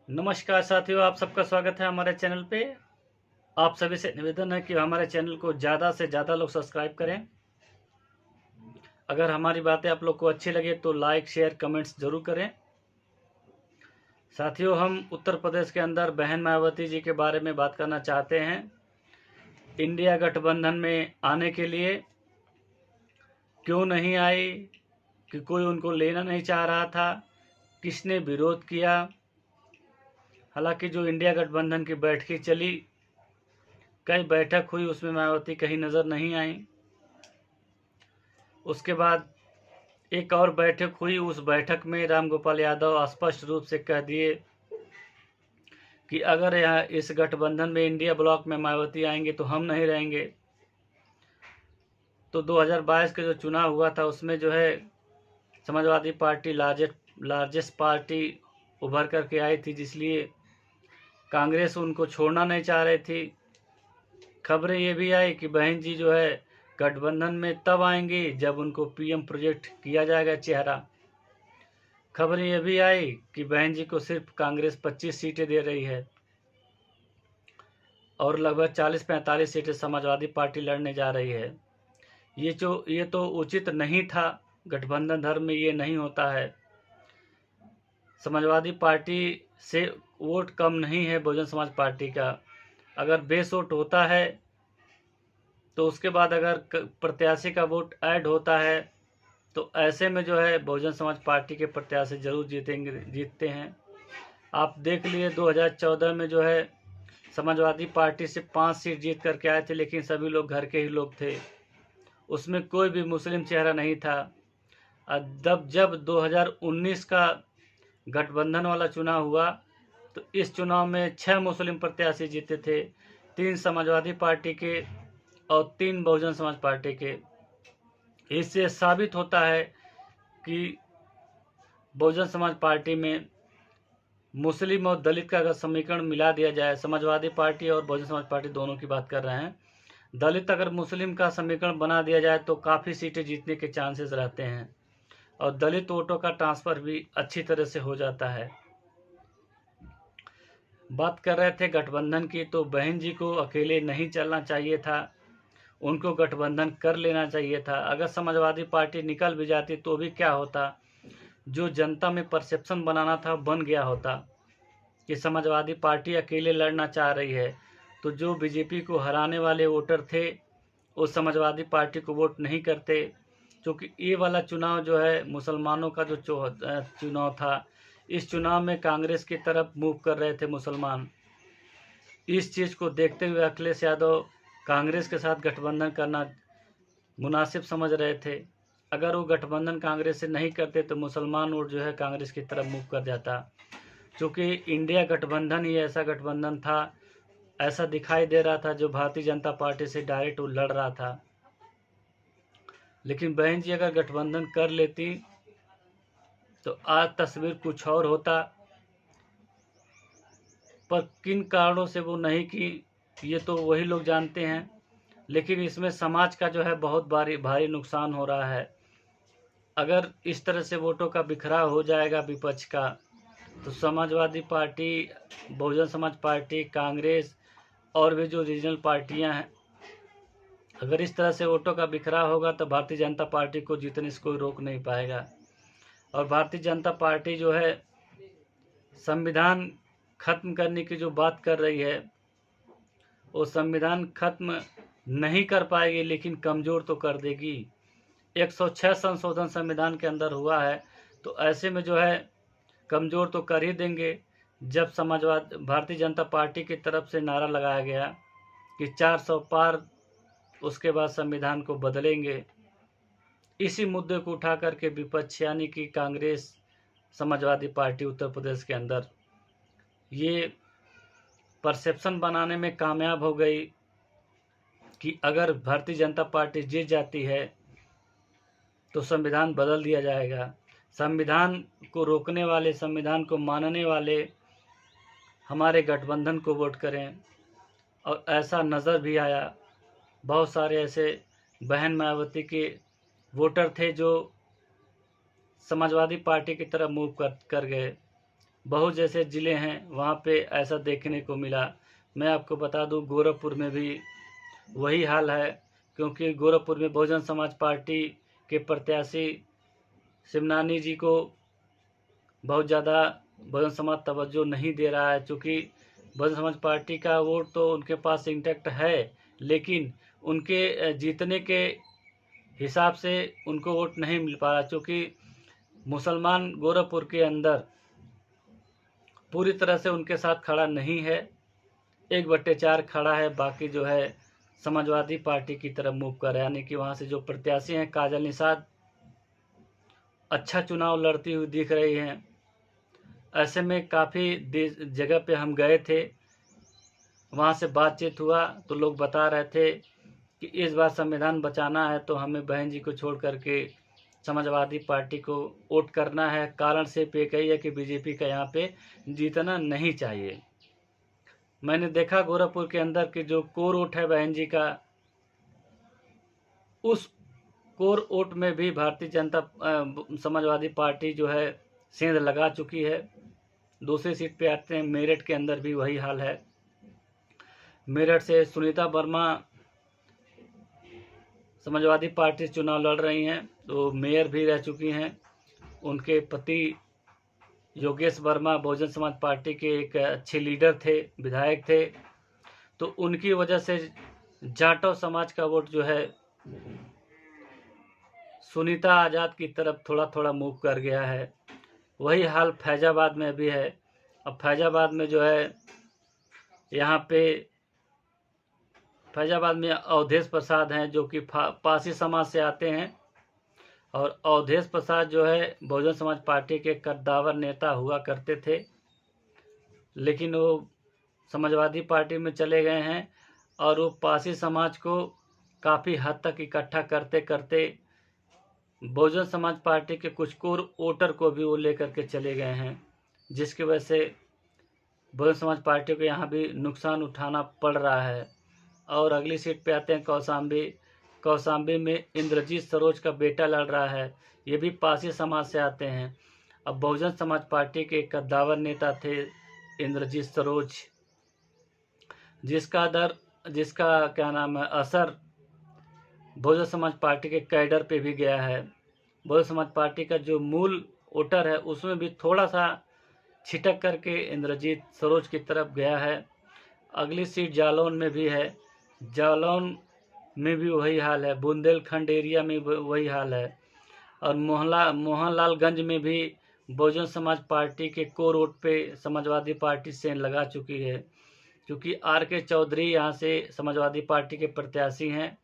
नमस्कार साथियों, आप सबका स्वागत है हमारे चैनल पे। आप सभी से निवेदन है कि हमारे चैनल को ज़्यादा से ज़्यादा लोग सब्सक्राइब करें। अगर हमारी बातें आप लोग को अच्छी लगे तो लाइक शेयर कमेंट्स जरूर करें। साथियों, हम उत्तर प्रदेश के अंदर बहन मायावती जी के बारे में बात करना चाहते हैं। इंडिया गठबंधन में आने के लिए क्यों नहीं आई, कि कोई उनको लेना नहीं चाह रहा था, किसने विरोध किया। हालांकि जो इंडिया गठबंधन की बैठकें चली, कई बैठक हुई, उसमें मायावती कहीं नज़र नहीं आई। उसके बाद एक और बैठक हुई, उस बैठक में रामगोपाल यादव स्पष्ट रूप से कह दिए कि अगर यहाँ इस गठबंधन में इंडिया ब्लॉक में मायावती आएंगे तो हम नहीं रहेंगे। तो 2022 का जो चुनाव हुआ था उसमें जो है समाजवादी पार्टी लार्जेस्ट पार्टी उभर करके आई थी, जिसलिए कांग्रेस उनको छोड़ना नहीं चाह रही थी। खबरें ये भी आई कि बहन जी जो है गठबंधन में तब आएंगी जब उनको पीएम प्रोजेक्ट किया जाएगा चेहरा। खबरें ये भी आई कि बहन जी को सिर्फ कांग्रेस 25 सीटें दे रही है और लगभग 40-45 सीटें समाजवादी पार्टी लड़ने जा रही है। ये तो उचित नहीं था। गठबंधन धर्म में ये नहीं होता है। समाजवादी पार्टी से वोट कम नहीं है बहुजन समाज पार्टी का। अगर बेस वोट होता है तो उसके बाद अगर प्रत्याशी का वोट ऐड होता है तो ऐसे में जो है बहुजन समाज पार्टी के प्रत्याशी जरूर जीतते हैं। आप देख लिए 2014 में जो है समाजवादी पार्टी से 5 सीट जीत करके आए थे, लेकिन सभी लोग घर के ही लोग थे, उसमें कोई भी मुस्लिम चेहरा नहीं था। जब 2019 का गठबंधन वाला चुनाव हुआ तो इस चुनाव में 6 मुस्लिम प्रत्याशी जीते थे, 3 समाजवादी पार्टी के और 3 बहुजन समाज पार्टी के। इससे साबित होता है कि बहुजन समाज पार्टी में मुस्लिम और दलित का अगर समीकरण मिला दिया जाए, समाजवादी पार्टी और बहुजन समाज पार्टी दोनों की बात कर रहे हैं, दलित अगर मुस्लिम का समीकरण बना दिया जाए तो काफ़ी सीटें जीतने के चांसेस रहते हैं और दलित वोटों का ट्रांसफ़र भी अच्छी तरह से हो जाता है। बात कर रहे थे गठबंधन की, तो बहन जी को अकेले नहीं चलना चाहिए था, उनको गठबंधन कर लेना चाहिए था। अगर समाजवादी पार्टी निकल भी जाती तो भी क्या होता, जो जनता में परसेप्शन बनाना था बन गया होता कि समाजवादी पार्टी अकेले लड़ना चाह रही है। तो जो बीजेपी को हराने वाले वोटर थे वो समाजवादी पार्टी को वोट नहीं करते, क्योंकि ये वाला चुनाव जो है मुसलमानों का जो चुनाव था, इस चुनाव में कांग्रेस की तरफ मूव कर रहे थे मुसलमान। इस चीज़ को देखते हुए अखिलेश यादव कांग्रेस के साथ गठबंधन करना मुनासिब समझ रहे थे। अगर वो गठबंधन कांग्रेस से नहीं करते तो मुसलमान वोट जो है कांग्रेस की तरफ मूव कर जाता, क्योंकि इंडिया गठबंधन ही ऐसा गठबंधन था, ऐसा दिखाई दे रहा था, जो भारतीय जनता पार्टी से डायरेक्ट वो लड़ रहा था। लेकिन बहन जी अगर गठबंधन कर लेती तो आज तस्वीर कुछ और होता, पर किन कारणों से वो नहीं की ये तो वही लोग जानते हैं। लेकिन इसमें समाज का जो है बहुत भारी नुकसान हो रहा है। अगर इस तरह से वोटों का बिखराव हो जाएगा विपक्ष का, तो समाजवादी पार्टी, बहुजन समाज पार्टी, कांग्रेस और भी जो रीजनल पार्टियां हैं, अगर इस तरह से वोटों का बिखराव होगा तो भारतीय जनता पार्टी को जीतने से कोई रोक नहीं पाएगा। और भारतीय जनता पार्टी जो है संविधान खत्म करने की जो बात कर रही है, वो संविधान खत्म नहीं कर पाएगी, लेकिन कमज़ोर तो कर देगी। 106 संशोधन संविधान के अंदर हुआ है, तो ऐसे में जो है कमज़ोर तो कर ही देंगे। जब भारतीय जनता पार्टी की तरफ से नारा लगाया गया कि 400 पार, उसके बाद संविधान को बदलेंगे, इसी मुद्दे को उठा करके विपक्ष यानी कि कांग्रेस, समाजवादी पार्टी उत्तर प्रदेश के अंदर ये परसेप्शन बनाने में कामयाब हो गई कि अगर भारतीय जनता पार्टी जीत जाती है तो संविधान बदल दिया जाएगा। संविधान को रोकने वाले, संविधान को मानने वाले हमारे गठबंधन को वोट करें। और ऐसा नज़र भी आया, बहुत सारे ऐसे बहन मायावती के वोटर थे जो समाजवादी पार्टी की तरफ मूव कर गए। बहुत जैसे ज़िले हैं वहाँ पे ऐसा देखने को मिला। मैं आपको बता दूं गोरखपुर में भी वही हाल है, क्योंकि गोरखपुर में बहुजन समाज पार्टी के प्रत्याशी शिवनानी जी को बहुत ज़्यादा बहुजन समाज तवज्जो नहीं दे रहा है। चूँकि बहुजन समाज पार्टी का वोट तो उनके पास इंटैक्ट है, लेकिन उनके जीतने के हिसाब से उनको वोट नहीं मिल पा रहा, चूँकि मुसलमान गोरखपुर के अंदर पूरी तरह से उनके साथ खड़ा नहीं है। 1/4 खड़ा है, बाकी जो है समाजवादी पार्टी की तरफ मूव कर रहा है। यानी कि वहाँ से जो प्रत्याशी हैं काजल निषाद अच्छा चुनाव लड़ती हुई दिख रही हैं। ऐसे में काफ़ी जगह पे हम गए थे, वहाँ से बातचीत हुआ तो लोग बता रहे थे कि इस बार संविधान बचाना है तो हमें बहन जी को छोड़ करके समाजवादी पार्टी को वोट करना है। कारण सिर्फ एक ही है कि बीजेपी का यहाँ पे जीतना नहीं चाहिए। मैंने देखा गोरखपुर के अंदर कि जो कोर वोट है बहन जी का, उस कोर वोट में भी भारतीय जनता समाजवादी पार्टी जो है सेंध लगा चुकी है। दूसरी सीट पे आते हैं, मेरठ के अंदर भी वही हाल है। मेरठ से सुनीता वर्मा समाजवादी पार्टी से चुनाव लड़ रही हैं, तो मेयर भी रह चुकी हैं। उनके पति योगेश वर्मा बहुजन समाज पार्टी के एक अच्छे लीडर थे, विधायक थे, तो उनकी वजह से जाटव समाज का वोट जो है सुनीता आज़ाद की तरफ थोड़ा थोड़ा मूव कर गया है। वही हाल फैजाबाद में भी है। अब फैजाबाद में जो है यहाँ पे फैजाबाद में अवधेश प्रसाद हैं जो कि पासी समाज से आते हैं, और अवधेश प्रसाद जो है बहुजन समाज पार्टी के कद्दावर नेता हुआ करते थे, लेकिन वो समाजवादी पार्टी में चले गए हैं और वो पासी समाज को काफ़ी हद तक इकट्ठा करते करते बहुजन समाज पार्टी के कुछ कोर वोटर को भी वो लेकर के चले गए हैं, जिसकी वजह से बहुजन समाज पार्टी को यहाँ भी नुकसान उठाना पड़ रहा है। और अगली सीट पे आते हैं कौशाम्बी। कौशाम्बी में इंद्रजीत सरोज का बेटा लड़ रहा है, ये भी पासी समाज से आते हैं। अब बहुजन समाज पार्टी के कद्दावर नेता थे इंद्रजीत सरोज, जिसका क्या नाम है असर बहुजन समाज पार्टी के कैडर पे भी गया है। बहुजन समाज पार्टी का जो मूल वोटर है उसमें भी थोड़ा सा छिटक करके इंद्रजीत सरोज की तरफ गया है। अगली सीट जालौन में भी है, जालौन में भी वही हाल है, बुंदेलखंड एरिया में वही हाल है, और मोहनलालगंज में भी बहुजन समाज पार्टी के कोर वोट पे समाजवादी पार्टी से लगा चुकी है, क्योंकि RK चौधरी यहाँ से समाजवादी पार्टी के प्रत्याशी हैं,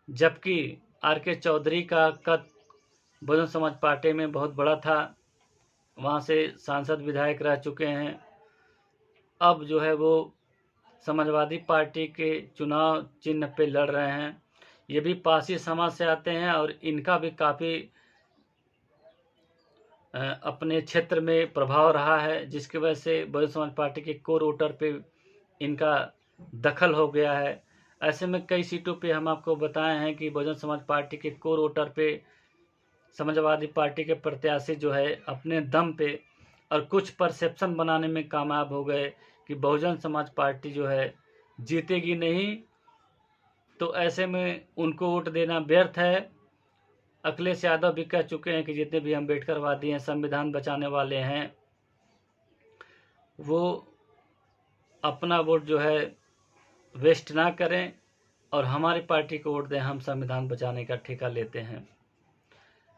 जबकि RK चौधरी का कद बहुजन समाज पार्टी में बहुत बड़ा था, वहाँ से सांसद विधायक रह चुके हैं। अब जो है वो समाजवादी पार्टी के चुनाव चिन्ह पे लड़ रहे हैं। ये भी पासी समाज से आते हैं और इनका भी काफ़ी अपने क्षेत्र में प्रभाव रहा है, जिसकी वजह से बहुजन समाज पार्टी के कोर वोटर पे इनका दखल हो गया है। ऐसे में कई सीटों पे हम आपको बताए हैं कि बहुजन समाज पार्टी के कोर वोटर पे समाजवादी पार्टी के प्रत्याशी जो है अपने दम पे और कुछ परसेप्शन बनाने में कामयाब हो गए कि बहुजन समाज पार्टी जो है जीतेगी नहीं, तो ऐसे में उनको वोट देना व्यर्थ है। अखिलेश यादव भी कह चुके हैं कि जितने भी अम्बेडकरवादी हैं, संविधान बचाने वाले हैं, वो अपना वोट जो है वेस्ट ना करें और हमारी पार्टी को वोट दें, हम संविधान बचाने का ठेका लेते हैं।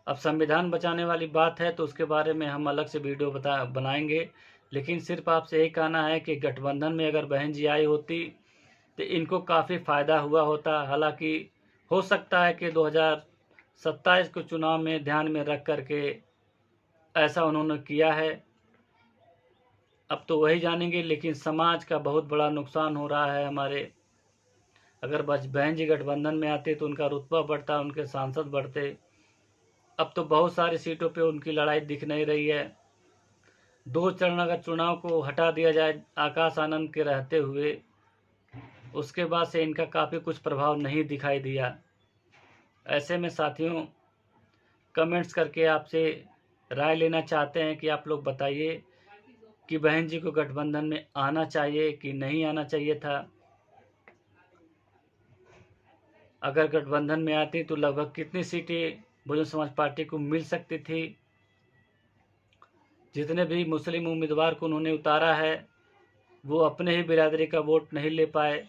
अब संविधान बचाने वाली बात है तो उसके बारे में हम अलग से वीडियो बनाएंगे, लेकिन सिर्फ आपसे यही कहना है कि गठबंधन में अगर बहन जी आई होती तो इनको काफ़ी फ़ायदा हुआ होता। हालांकि हो सकता है कि 2027 के चुनाव में ध्यान में रख करके ऐसा उन्होंने किया है, अब तो वही जानेंगे। लेकिन समाज का बहुत बड़ा नुकसान हो रहा है हमारे। अगर बहन जी गठबंधन में आते तो उनका रुतबा बढ़ता, उनके सांसद बढ़ते। अब तो बहुत सारी सीटों पे उनकी लड़ाई दिख नहीं रही है। 2 चरण अगर चुनाव को हटा दिया जाए आकाश आनंद के रहते हुए, उसके बाद से इनका काफ़ी कुछ प्रभाव नहीं दिखाई दिया। ऐसे में साथियों, कमेंट्स करके आपसे राय लेना चाहते हैं कि आप लोग बताइए कि बहन जी को गठबंधन में आना चाहिए कि नहीं आना चाहिए था। अगर गठबंधन में आती तो लगभग कितनी सीटें बहुजन समाज पार्टी को मिल सकती थी। जितने भी मुस्लिम उम्मीदवार को उन्होंने उतारा है वो अपने ही बिरादरी का वोट नहीं ले पाए।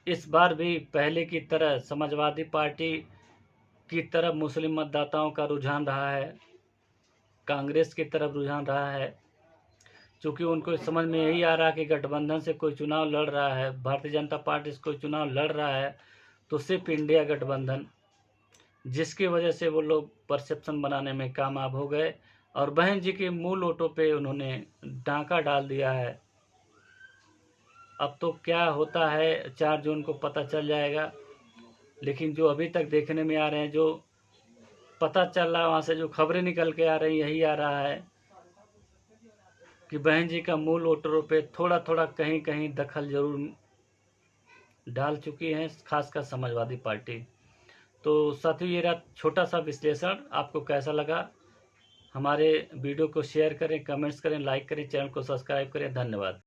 इस बार भी पहले की तरह समाजवादी पार्टी की तरफ मुस्लिम मतदाताओं का रुझान रहा है, कांग्रेस की तरफ रुझान रहा है, क्योंकि उनको समझ में यही आ रहा है कि गठबंधन से कोई चुनाव लड़ रहा है, भारतीय जनता पार्टी से कोई चुनाव लड़ रहा है तो सिर्फ इंडिया गठबंधन, जिसकी वजह से वो लोग परसेप्शन बनाने में कामयाब हो गए और बहन जी के मूल वोटों पे उन्होंने डांका डाल दिया है। अब तो क्या होता है 4 जून को पता चल जाएगा, लेकिन जो अभी तक देखने में आ रहे हैं, जो पता चल रहा है वहाँ से जो खबरें निकल के आ रही यही आ रहा है कि बहन जी का मूल वोटरों पे थोड़ा थोड़ा कहीं कहीं दखल जरूर डाल चुकी है, खासकर समाजवादी पार्टी। तो साथियों ये रहा छोटा सा विश्लेषण। आपको कैसा लगा? हमारे वीडियो को शेयर करें, कमेंट्स करें, लाइक करें, चैनल को सब्सक्राइब करें। धन्यवाद।